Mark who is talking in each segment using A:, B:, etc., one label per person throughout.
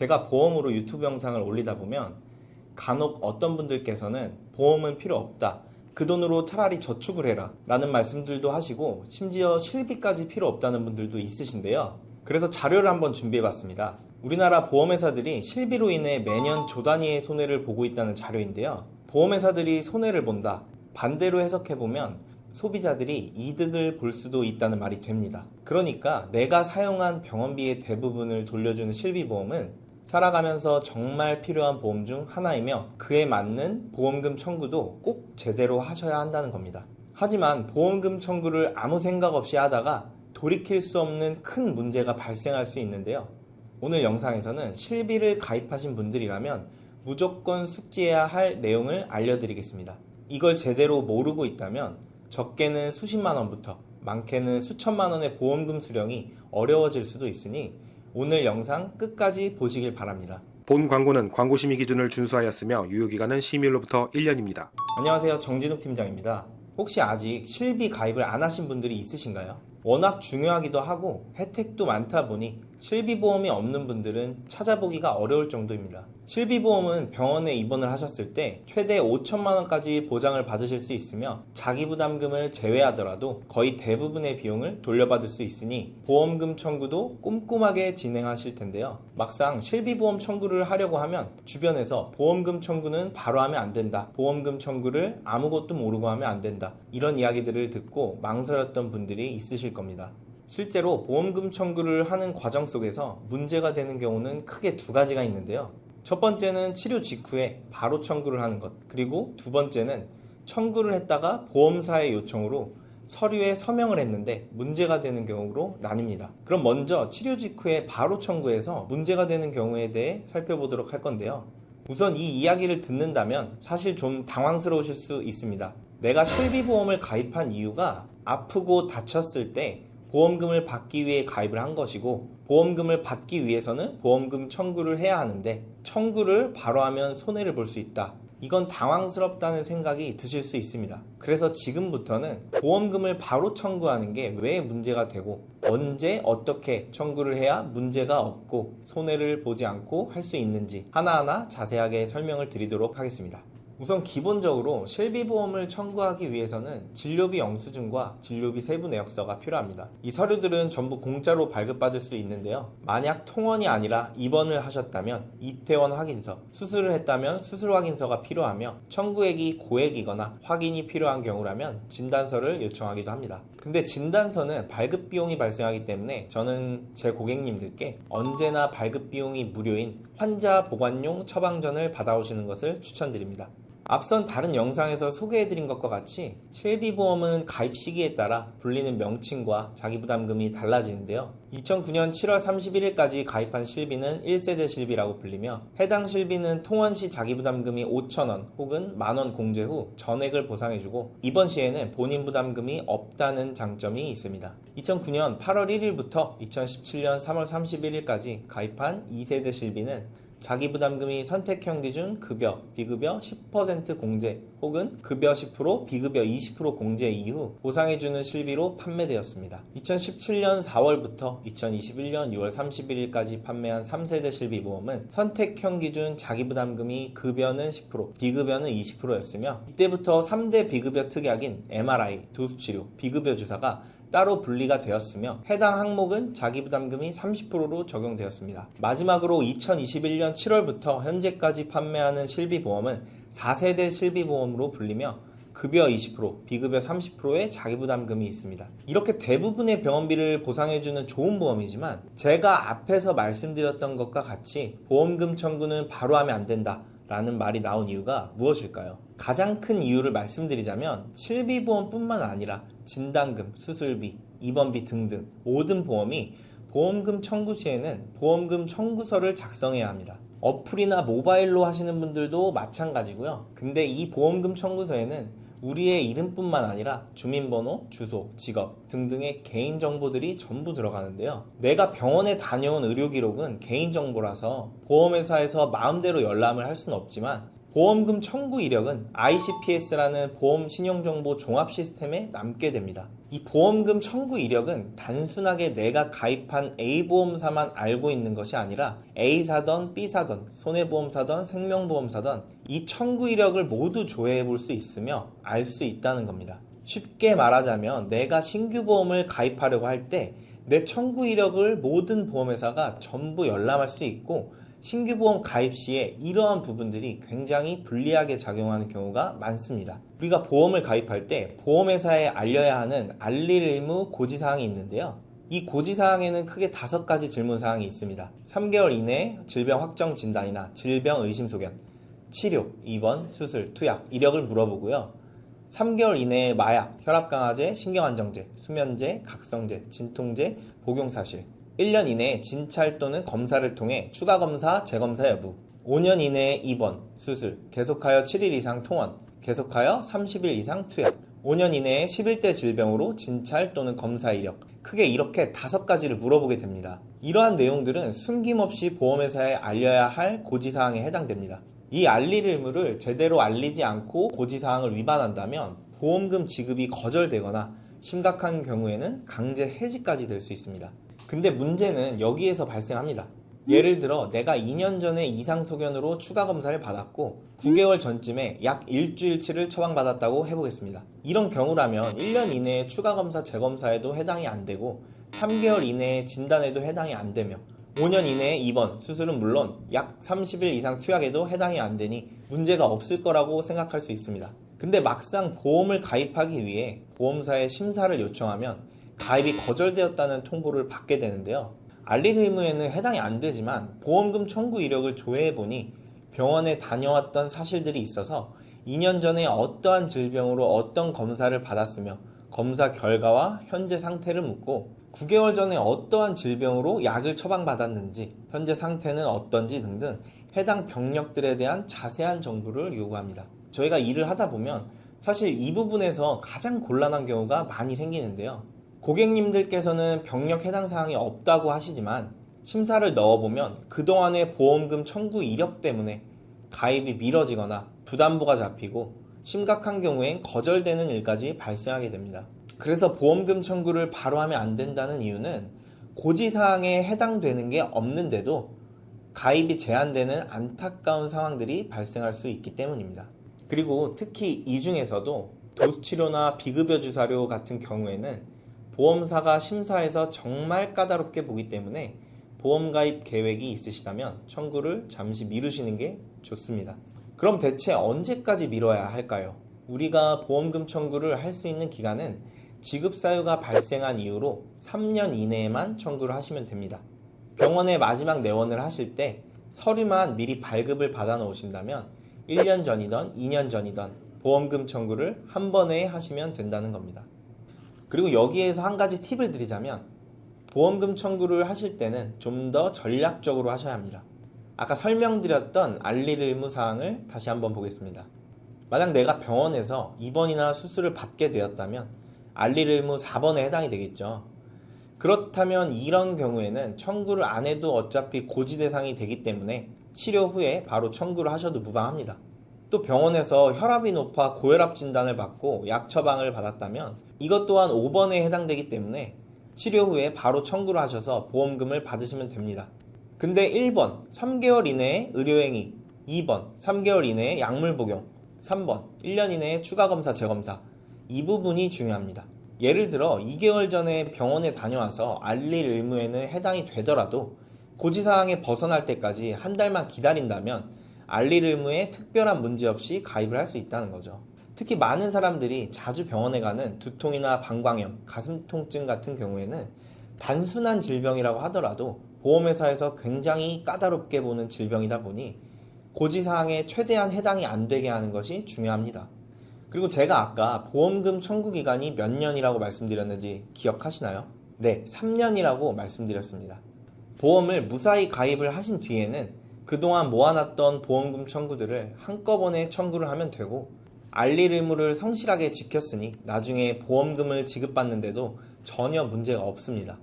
A: 제가 보험으로 유튜브 영상을 올리다 보면 간혹 어떤 분들께서는 보험은 필요 없다, 그 돈으로 차라리 저축을 해라 라는 말씀들도 하시고, 심지어 실비까지 필요 없다는 분들도 있으신데요. 그래서 자료를 한번 준비해 봤습니다. 우리나라 보험회사들이 실비로 인해 매년 조 단위의 손해를 보고 있다는 자료인데요. 보험회사들이 손해를 본다, 반대로 해석해보면 소비자들이 이득을 볼 수도 있다는 말이 됩니다. 그러니까 내가 사용한 병원비의 대부분을 돌려주는 실비보험은 살아가면서 정말 필요한 보험 중 하나이며, 그에 맞는 보험금 청구도 꼭 제대로 하셔야 한다는 겁니다. 하지만 보험금 청구를 아무 생각 없이 하다가 돌이킬 수 없는 큰 문제가 발생할 수 있는데요. 오늘 영상에서는 실비를 가입하신 분들이라면 무조건 숙지해야 할 내용을 알려드리겠습니다. 이걸 제대로 모르고 있다면 적게는 수십만 원부터 많게는 수천만 원의 보험금 수령이 어려워질 수도 있으니 오늘 영상 끝까지 보시길 바랍니다.
B: 본 광고는 광고심의 기준을 준수하였으며 유효기간은 심의일로부터 1년입니다.
A: 안녕하세요, 정진욱 팀장입니다. 혹시 아직 실비 가입을 안 하신 분들이 있으신가요? 워낙 중요하기도 하고 혜택도 많다 보니 실비보험이 없는 분들은 찾아보기가 어려울 정도입니다. 실비보험은 병원에 입원을 하셨을 때 최대 5천만 원까지 보장을 받으실 수 있으며, 자기부담금을 제외하더라도 거의 대부분의 비용을 돌려받을 수 있으니 보험금 청구도 꼼꼼하게 진행하실 텐데요. 막상 실비보험 청구를 하려고 하면 주변에서 보험금 청구는 바로 하면 안 된다, 보험금 청구를 아무것도 모르고 하면 안 된다, 이런 이야기들을 듣고 망설였던 분들이 있으실 겁니다. 실제로 보험금 청구를 하는 과정 속에서 문제가 되는 경우는 크게 두 가지가 있는데요. 첫 번째는 치료 직후에 바로 청구를 하는 것, 그리고 두 번째는 청구를 했다가 보험사의 요청으로 서류에 서명을 했는데 문제가 되는 경우로 나뉩니다. 그럼 먼저 치료 직후에 바로 청구해서 문제가 되는 경우에 대해 살펴보도록 할 건데요. 우선 이 이야기를 듣는다면 사실 좀 당황스러우실 수 있습니다. 내가 실비보험을 가입한 이유가 아프고 다쳤을 때 보험금을 받기 위해 가입을 한 것이고, 보험금을 받기 위해서는 보험금 청구를 해야 하는데 청구를 바로 하면 손해를 볼 수 있다. 이건 당황스럽다는 생각이 드실 수 있습니다. 그래서 지금부터는 보험금을 바로 청구하는 게 왜 문제가 되고, 언제 어떻게 청구를 해야 문제가 없고 손해를 보지 않고 할 수 있는지 하나하나 자세하게 설명을 드리도록 하겠습니다. 우선 기본적으로 실비보험을 청구하기 위해서는 진료비 영수증과 진료비 세부 내역서가 필요합니다. 이 서류들은 전부 공짜로 발급받을 수 있는데요. 만약 통원이 아니라 입원을 하셨다면 입퇴원 확인서, 수술을 했다면 수술 확인서가 필요하며, 청구액이 고액이거나 확인이 필요한 경우라면 진단서를 요청하기도 합니다. 근데 진단서는 발급 비용이 발생하기 때문에 저는 제 고객님들께 언제나 발급 비용이 무료인 환자 보관용 처방전을 받아오시는 것을 추천드립니다. 앞선 다른 영상에서 소개해드린 것과 같이 실비보험은 가입 시기에 따라 불리는 명칭과 자기부담금이 달라지는데요. 2009년 7월 31일까지 가입한 실비는 1세대 실비라고 불리며, 해당 실비는 통원 시 자기부담금이 5,000원 혹은 만원 공제 후 전액을 보상해주고, 입원 시에는 본인 부담금이 없다는 장점이 있습니다. 2009년 8월 1일부터 2017년 3월 31일까지 가입한 2세대 실비는 자기부담금이 선택형 기준 급여, 비급여 10% 공제 혹은 급여 10%, 비급여 20% 공제 이후 보상해주는 실비로 판매되었습니다. 2017년 4월부터 2021년 6월 31일까지 판매한 3세대 실비보험은 선택형 기준 자기부담금이 급여는 10%, 비급여는 20%였으며, 이때부터 3대 비급여 특약인 MRI, 도수치료, 비급여 주사가 따로 분리가 되었으며, 해당 항목은 자기부담금이 30%로 적용되었습니다. 마지막으로 2021년 7월부터 현재까지 판매하는 실비보험은 4세대 실비보험으로 불리며 급여 20%, 비급여 30%의 자기부담금이 있습니다. 이렇게 대부분의 병원비를 보상해주는 좋은 보험이지만, 제가 앞에서 말씀드렸던 것과 같이 보험금 청구는 바로 하면 안 된다 라는 말이 나온 이유가 무엇일까요? 가장 큰 이유를 말씀드리자면, 실비보험뿐만 아니라 진단금, 수술비, 입원비 등등 모든 보험이 보험금 청구 시에는 보험금 청구서를 작성해야 합니다. 어플이나 모바일로 하시는 분들도 마찬가지고요. 근데 이 보험금 청구서에는 우리의 이름뿐만 아니라 주민번호, 주소, 직업 등등의 개인정보들이 전부 들어가는데요. 내가 병원에 다녀온 의료기록은 개인정보라서 보험회사에서 마음대로 열람을 할 수는 없지만, 보험금 청구 이력은 ICPS라는 보험 신용정보 종합 시스템에 남게 됩니다. 이 보험금 청구 이력은 단순하게 내가 가입한 A보험사만 알고 있는 것이 아니라 A사던 B사던 손해보험사던 생명보험사던 이 청구 이력을 모두 조회해 볼 수 있으며 알 수 있다는 겁니다. 쉽게 말하자면 내가 신규 보험을 가입하려고 할 때 내 청구 이력을 모든 보험회사가 전부 열람할 수 있고 신규 보험 가입 시에 이러한 부분들이 굉장히 불리하게 작용하는 경우가 많습니다. 우리가 보험을 가입할 때 보험회사에 알려야 하는 알릴 의무 고지사항이 있는데요. 이 고지사항에는 크게 5가지 질문사항이 있습니다. 3개월 이내에 질병 확정 진단이나 질병 의심 소견, 치료, 입원, 수술, 투약, 이력을 물어보고요. 3개월 이내에 마약, 혈압강화제, 신경안정제, 수면제, 각성제, 진통제, 복용사실, 1년 이내에 진찰 또는 검사를 통해 추가검사, 재검사 여부, 5년 이내에 입원, 수술, 계속하여 7일 이상 통원, 계속하여 30일 이상 투약, 5년 이내에 11대 질병으로 진찰 또는 검사 이력, 크게 이렇게 5가지를 물어보게 됩니다. 이러한 내용들은 숨김없이 보험회사에 알려야 할 고지사항에 해당됩니다. 이 알릴 의무를 제대로 알리지 않고 고지사항을 위반한다면 보험금 지급이 거절되거나 심각한 경우에는 강제 해지까지 될 수 있습니다. 근데 문제는 여기에서 발생합니다. 예를 들어 내가 2년 전에 이상소견으로 추가검사를 받았고 9개월 전쯤에 약 일주일치를 처방받았다고 해보겠습니다. 이런 경우라면 1년 이내에 추가검사 재검사에도 해당이 안 되고 3개월 이내에 진단에도 해당이 안 되며 5년 이내에 입원, 수술은 물론 약 30일 이상 투약에도 해당이 안 되니 문제가 없을 거라고 생각할 수 있습니다. 근데 막상 보험을 가입하기 위해 보험사에 심사를 요청하면 가입이 거절되었다는 통보를 받게 되는데요. 알릴 의무에는 해당이 안 되지만 보험금 청구 이력을 조회해보니 병원에 다녀왔던 사실들이 있어서 2년 전에 어떠한 질병으로 어떤 검사를 받았으며 검사 결과와 현재 상태를 묻고 9개월 전에 어떠한 질병으로 약을 처방받았는지 현재 상태는 어떤지 등등 해당 병력들에 대한 자세한 정보를 요구합니다. 저희가 일을 하다 보면 사실 이 부분에서 가장 곤란한 경우가 많이 생기는데요. 고객님들께서는 병력 해당 사항이 없다고 하시지만 심사를 넣어보면 그동안의 보험금 청구 이력 때문에 가입이 미뤄지거나 부담보가 잡히고 심각한 경우엔 거절되는 일까지 발생하게 됩니다. 그래서 보험금 청구를 바로 하면 안 된다는 이유는 고지사항에 해당되는 게 없는데도 가입이 제한되는 안타까운 상황들이 발생할 수 있기 때문입니다. 그리고 특히 이 중에서도 도수치료나 비급여 주사료 같은 경우에는 보험사가 심사해서 정말 까다롭게 보기 때문에 보험 가입 계획이 있으시다면 청구를 잠시 미루시는 게 좋습니다. 그럼 대체 언제까지 미뤄야 할까요? 우리가 보험금 청구를 할 수 있는 기간은 지급 사유가 발생한 이후로 3년 이내에만 청구를 하시면 됩니다. 병원에 마지막 내원을 하실 때 서류만 미리 발급을 받아 놓으신다면 1년 전이던 2년 전이던 보험금 청구를 한 번에 하시면 된다는 겁니다. 그리고 여기에서 한 가지 팁을 드리자면 보험금 청구를 하실 때는 좀 더 전략적으로 하셔야 합니다. 아까 설명드렸던 알릴 의무 사항을 다시 한번 보겠습니다. 만약 내가 병원에서 입원이나 수술을 받게 되었다면 알릴 의무 4번에 해당이 되겠죠. 그렇다면 이런 경우에는 청구를 안 해도 어차피 고지 대상이 되기 때문에 치료 후에 바로 청구를 하셔도 무방합니다. 또 병원에서 혈압이 높아 고혈압 진단을 받고 약 처방을 받았다면 이것 또한 5번에 해당되기 때문에 치료 후에 바로 청구를 하셔서 보험금을 받으시면 됩니다. 근데 1번 3개월 이내에 의료행위, 2번 3개월 이내에 약물 복용, 3번 1년 이내에 추가검사 재검사, 이 부분이 중요합니다. 예를 들어 2개월 전에 병원에 다녀와서 알릴 의무에는 해당이 되더라도 고지사항에 벗어날 때까지 한 달만 기다린다면 알릴 의무에 특별한 문제 없이 가입을 할 수 있다는 거죠. 특히 많은 사람들이 자주 병원에 가는 두통이나 방광염, 가슴 통증 같은 경우에는 단순한 질병이라고 하더라도 보험회사에서 굉장히 까다롭게 보는 질병이다 보니 고지사항에 최대한 해당이 안 되게 하는 것이 중요합니다. 그리고 제가 아까 보험금 청구 기간이 몇 년이라고 말씀드렸는지 기억하시나요? 네, 3년이라고 말씀드렸습니다. 보험을 무사히 가입을 하신 뒤에는 그동안 모아놨던 보험금 청구들을 한꺼번에 청구를 하면 되고 알릴 의무를 성실하게 지켰으니 나중에 보험금을 지급받는데도 전혀 문제가 없습니다.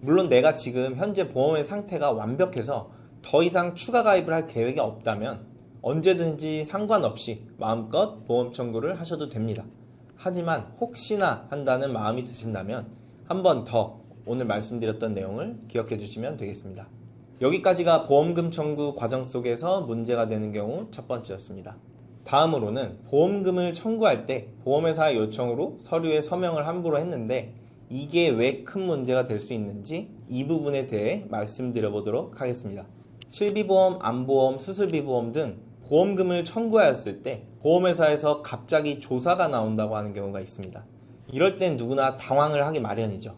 A: 물론 내가 지금 현재 보험의 상태가 완벽해서 더 이상 추가 가입을 할 계획이 없다면 언제든지 상관없이 마음껏 보험 청구를 하셔도 됩니다. 하지만 혹시나 한다는 마음이 드신다면 한 번 더 오늘 말씀드렸던 내용을 기억해 주시면 되겠습니다. 여기까지가 보험금 청구 과정 속에서 문제가 되는 경우 첫 번째였습니다. 다음으로는 보험금을 청구할 때 보험회사의 요청으로 서류에 서명을 함부로 했는데 이게 왜 큰 문제가 될 수 있는지 이 부분에 대해 말씀드려 보도록 하겠습니다. 실비보험, 암보험, 수술비보험 등 보험금을 청구하였을 때 보험회사에서 갑자기 조사가 나온다고 하는 경우가 있습니다. 이럴 땐 누구나 당황을 하기 마련이죠.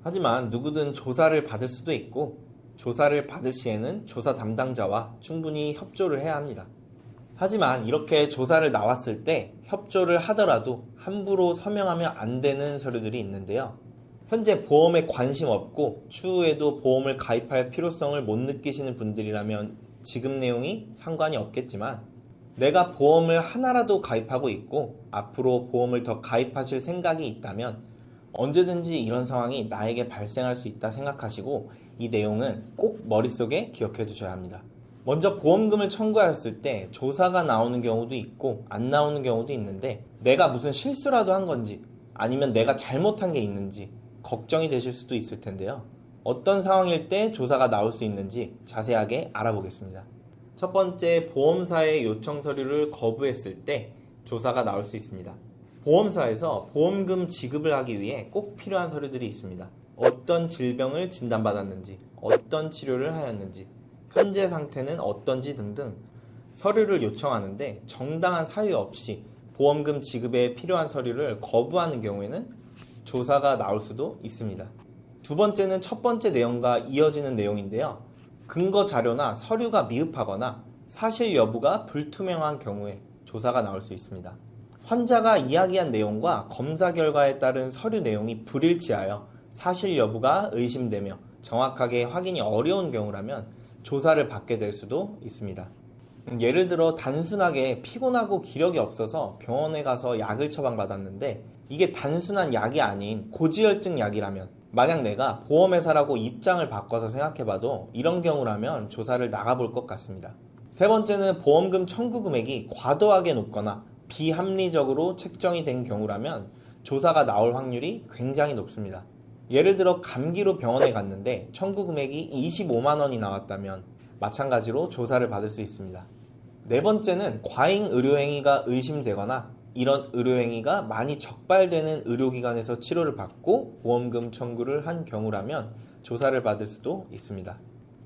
A: 하지만 누구든 조사를 받을 수도 있고 조사를 받을 시에는 조사 담당자와 충분히 협조를 해야 합니다. 하지만 이렇게 조사를 나왔을 때 협조를 하더라도 함부로 서명하면 안 되는 서류들이 있는데요. 현재 보험에 관심 없고 추후에도 보험을 가입할 필요성을 못 느끼시는 분들이라면 지금 내용이 상관이 없겠지만 내가 보험을 하나라도 가입하고 있고 앞으로 보험을 더 가입하실 생각이 있다면 언제든지 이런 상황이 나에게 발생할 수 있다 생각하시고 이 내용은 꼭 머릿속에 기억해 두셔야 합니다. 먼저 보험금을 청구하였을 때 조사가 나오는 경우도 있고 안 나오는 경우도 있는데 내가 무슨 실수라도 한 건지 아니면 내가 잘못한 게 있는지 걱정이 되실 수도 있을 텐데요. 어떤 상황일 때 조사가 나올 수 있는지 자세하게 알아보겠습니다. 첫 번째, 보험사의 요청 서류를 거부했을 때 조사가 나올 수 있습니다. 보험사에서 보험금 지급을 하기 위해 꼭 필요한 서류들이 있습니다. 어떤 질병을 진단받았는지, 어떤 치료를 하였는지, 현재 상태는 어떤지 등등 서류를 요청하는데 정당한 사유 없이 보험금 지급에 필요한 서류를 거부하는 경우에는 조사가 나올 수도 있습니다. 두 번째는 첫 번째 내용과 이어지는 내용인데요. 근거 자료나 서류가 미흡하거나 사실 여부가 불투명한 경우에 조사가 나올 수 있습니다. 환자가 이야기한 내용과 검사 결과에 따른 서류 내용이 불일치하여 사실 여부가 의심되며 정확하게 확인이 어려운 경우라면 조사를 받게 될 수도 있습니다. 예를 들어 단순하게 피곤하고 기력이 없어서 병원에 가서 약을 처방받았는데 이게 단순한 약이 아닌 고지혈증 약이라면 만약 내가 보험회사라고 입장을 바꿔서 생각해봐도 이런 경우라면 조사를 나가볼 것 같습니다. 세 번째는 보험금 청구 금액이 과도하게 높거나 비합리적으로 책정이 된 경우라면 조사가 나올 확률이 굉장히 높습니다. 예를 들어 감기로 병원에 갔는데 청구 금액이 25만 원이 나왔다면 마찬가지로 조사를 받을 수 있습니다. 네 번째는 과잉 의료행위가 의심되거나 이런 의료행위가 많이 적발되는 의료기관에서 치료를 받고 보험금 청구를 한 경우라면 조사를 받을 수도 있습니다.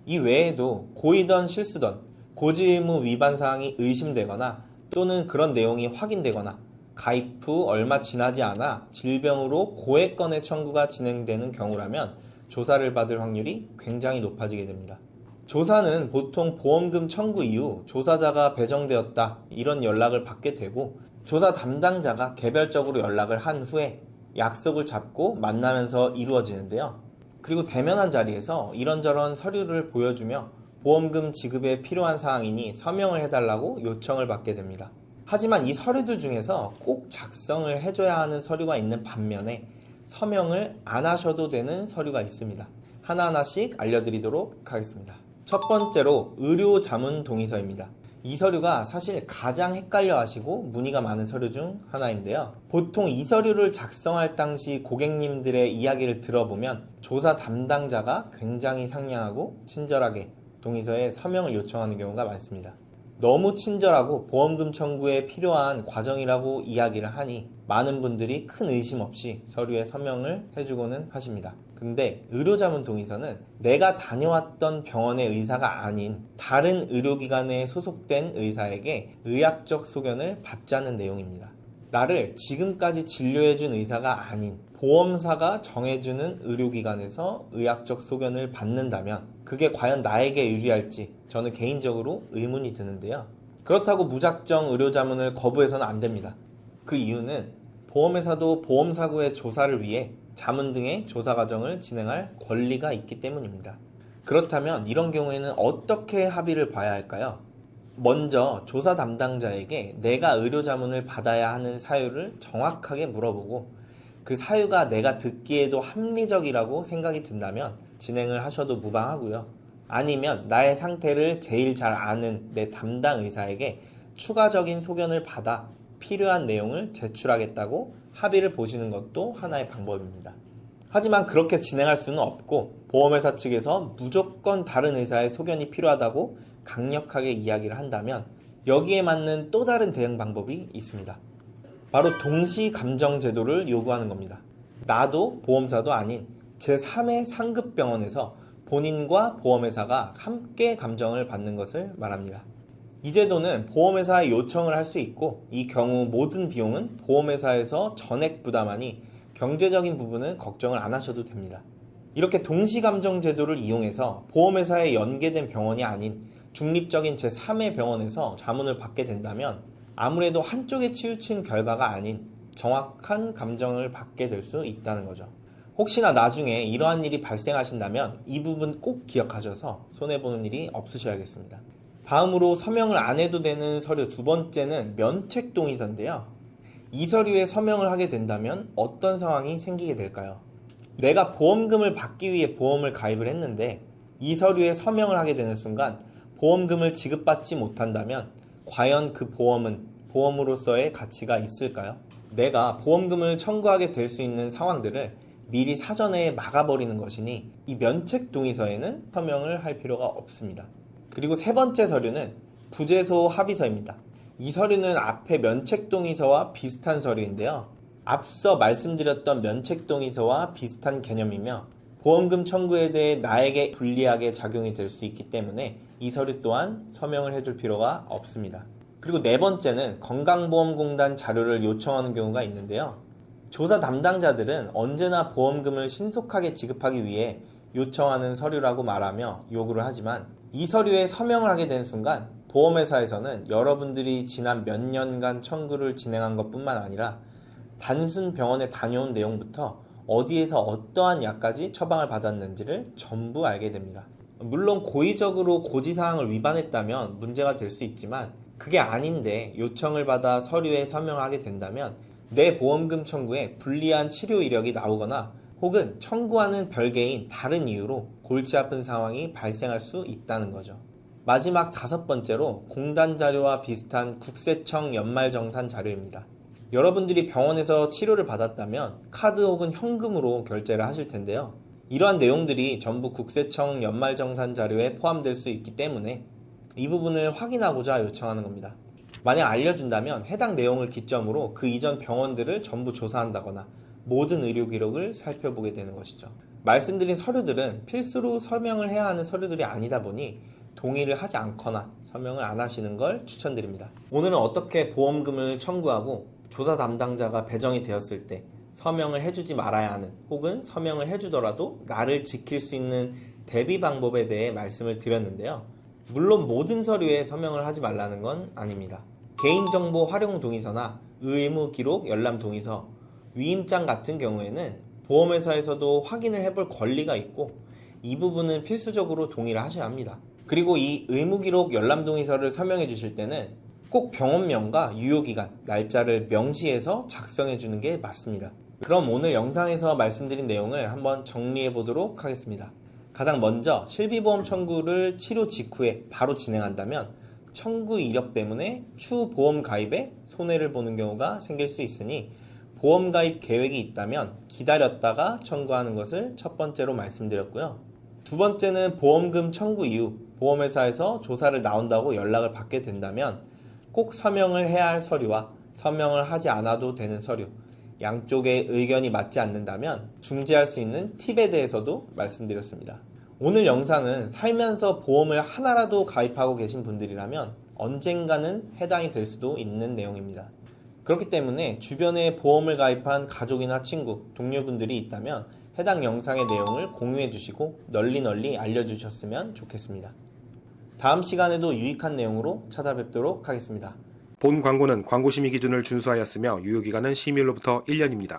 A: 이 외에도 고의든 실수든 고지의무 위반 사항이 의심되거나 또는 그런 내용이 확인되거나 가입 후 얼마 지나지 않아 질병으로 고액건의 청구가 진행되는 경우라면 조사를 받을 확률이 굉장히 높아지게 됩니다. 조사는 보통 보험금 청구 이후 조사자가 배정되었다 이런 연락을 받게 되고 조사 담당자가 개별적으로 연락을 한 후에 약속을 잡고 만나면서 이루어지는데요. 그리고 대면한 자리에서 이런저런 서류를 보여주며 보험금 지급에 필요한 사항이니 서명을 해달라고 요청을 받게 됩니다. 하지만 이 서류들 중에서 꼭 작성을 해줘야 하는 서류가 있는 반면에 서명을 안 하셔도 되는 서류가 있습니다. 하나하나씩 알려드리도록 하겠습니다. 첫 번째로 의료자문동의서입니다. 이 서류가 사실 가장 헷갈려 하시고 문의가 많은 서류 중 하나인데요. 보통 이 서류를 작성할 당시 고객님들의 이야기를 들어보면 조사 담당자가 굉장히 상냥하고 친절하게 동의서에 서명을 요청하는 경우가 많습니다. 너무 친절하고 보험금 청구에 필요한 과정이라고 이야기를 하니 많은 분들이 큰 의심 없이 서류에 서명을 해주고는 하십니다. 근데 의료자문 동의서는 내가 다녀왔던 병원의 의사가 아닌 다른 의료기관에 소속된 의사에게 의학적 소견을 받자는 내용입니다. 나를 지금까지 진료해준 의사가 아닌 보험사가 정해주는 의료기관에서 의학적 소견을 받는다면 그게 과연 나에게 유리할지 저는 개인적으로 의문이 드는데요. 그렇다고 무작정 의료자문을 거부해서는 안 됩니다. 그 이유는 보험회사도 보험사고의 조사를 위해 자문 등의 조사 과정을 진행할 권리가 있기 때문입니다. 그렇다면 이런 경우에는 어떻게 합의를 봐야 할까요? 먼저 조사 담당자에게 내가 의료자문을 받아야 하는 사유를 정확하게 물어보고 그 사유가 내가 듣기에도 합리적이라고 생각이 든다면 진행을 하셔도 무방하고요. 아니면 나의 상태를 제일 잘 아는 내 담당 의사에게 추가적인 소견을 받아 필요한 내용을 제출하겠다고 합의를 보시는 것도 하나의 방법입니다. 하지만 그렇게 진행할 수는 없고 보험회사 측에서 무조건 다른 의사의 소견이 필요하다고 강력하게 이야기를 한다면 여기에 맞는 또 다른 대응 방법이 있습니다. 바로 동시 감정 제도를 요구하는 겁니다. 나도 보험사도 아닌 제3의 상급 병원에서 본인과 보험회사가 함께 감정을 받는 것을 말합니다. 이 제도는 보험회사에 요청을 할 수 있고 이 경우 모든 비용은 보험회사에서 전액 부담하니 경제적인 부분은 걱정을 안 하셔도 됩니다. 이렇게 동시감정 제도를 이용해서 보험회사에 연계된 병원이 아닌 중립적인 제3의 병원에서 자문을 받게 된다면 아무래도 한쪽에 치우친 결과가 아닌 정확한 감정을 받게 될 수 있다는 거죠. 혹시나 나중에 이러한 일이 발생하신다면 이 부분 꼭 기억하셔서 손해보는 일이 없으셔야겠습니다. 다음으로 서명을 안 해도 되는 서류 두 번째는 면책동의서인데요. 이 서류에 서명을 하게 된다면 어떤 상황이 생기게 될까요? 내가 보험금을 받기 위해 보험을 가입을 했는데 이 서류에 서명을 하게 되는 순간 보험금을 지급받지 못한다면 과연 그 보험은 보험으로서의 가치가 있을까요? 내가 보험금을 청구하게 될 수 있는 상황들을 미리 사전에 막아버리는 것이니 이 면책동의서에는 서명을 할 필요가 없습니다. 그리고 세 번째 서류는 부재소 합의서입니다. 이 서류는 앞에 면책동의서와 비슷한 서류인데요. 앞서 말씀드렸던 면책동의서와 비슷한 개념이며 보험금 청구에 대해 나에게 불리하게 작용이 될 수 있기 때문에 이 서류 또한 서명을 해줄 필요가 없습니다. 그리고 네 번째는 건강보험공단 자료를 요청하는 경우가 있는데요. 조사 담당자들은 언제나 보험금을 신속하게 지급하기 위해 요청하는 서류라고 말하며 요구를 하지만 이 서류에 서명을 하게 된 순간 보험회사에서는 여러분들이 지난 몇 년간 청구를 진행한 것뿐만 아니라 단순 병원에 다녀온 내용부터 어디에서 어떠한 약까지 처방을 받았는지를 전부 알게 됩니다. 물론 고의적으로 고지사항을 위반했다면 문제가 될 수 있지만 그게 아닌데 요청을 받아 서류에 서명하게 된다면 내 보험금 청구에 불리한 치료 이력이 나오거나 혹은 청구하는 별개인 다른 이유로 골치 아픈 상황이 발생할 수 있다는 거죠. 마지막 다섯 번째로 공단 자료와 비슷한 국세청 연말정산 자료입니다. 여러분들이 병원에서 치료를 받았다면 카드 혹은 현금으로 결제를 하실 텐데요. 이러한 내용들이 전부 국세청 연말정산 자료에 포함될 수 있기 때문에 이 부분을 확인하고자 요청하는 겁니다. 만약 알려준다면 해당 내용을 기점으로 그 이전 병원들을 전부 조사한다거나 모든 의료 기록을 살펴보게 되는 것이죠. 말씀드린 서류들은 필수로 서명을 해야 하는 서류들이 아니다 보니 동의를 하지 않거나 서명을 안 하시는 걸 추천드립니다. 오늘은 어떻게 보험금을 청구하고 조사 담당자가 배정이 되었을 때 서명을 해주지 말아야 하는 혹은 서명을 해주더라도 나를 지킬 수 있는 대비 방법에 대해 말씀을 드렸는데요. 물론 모든 서류에 서명을 하지 말라는 건 아닙니다. 개인정보 활용 동의서나 의무 기록 열람 동의서, 위임장 같은 경우에는 보험회사에서도 확인을 해볼 권리가 있고 이 부분은 필수적으로 동의를 하셔야 합니다. 그리고 이 의무 기록 열람 동의서를 서명해 주실 때는 꼭 병원명과 유효기간, 날짜를 명시해서 작성해 주는 게 맞습니다. 그럼 오늘 영상에서 말씀드린 내용을 한번 정리해 보도록 하겠습니다. 가장 먼저 실비보험 청구를 치료 직후에 바로 진행한다면 청구 이력 때문에 추후 보험 가입에 손해를 보는 경우가 생길 수 있으니 보험 가입 계획이 있다면 기다렸다가 청구하는 것을 첫 번째로 말씀드렸고요. 두 번째는 보험금 청구 이후 보험회사에서 조사를 나온다고 연락을 받게 된다면 꼭 서명을 해야 할 서류와 서명을 하지 않아도 되는 서류, 양쪽의 의견이 맞지 않는다면 중지할 수 있는 팁에 대해서도 말씀드렸습니다. 오늘 영상은 살면서 보험을 하나라도 가입하고 계신 분들이라면 언젠가는 해당이 될 수도 있는 내용입니다. 그렇기 때문에 주변에 보험을 가입한 가족이나 친구, 동료분들이 있다면 해당 영상의 내용을 공유해 주시고 널리 알려주셨으면 좋겠습니다. 다음 시간에도 유익한 내용으로 찾아뵙도록 하겠습니다.
B: 본 광고는 광고 심의 기준을 준수하였으며 유효기간은 심의일로부터 1년입니다.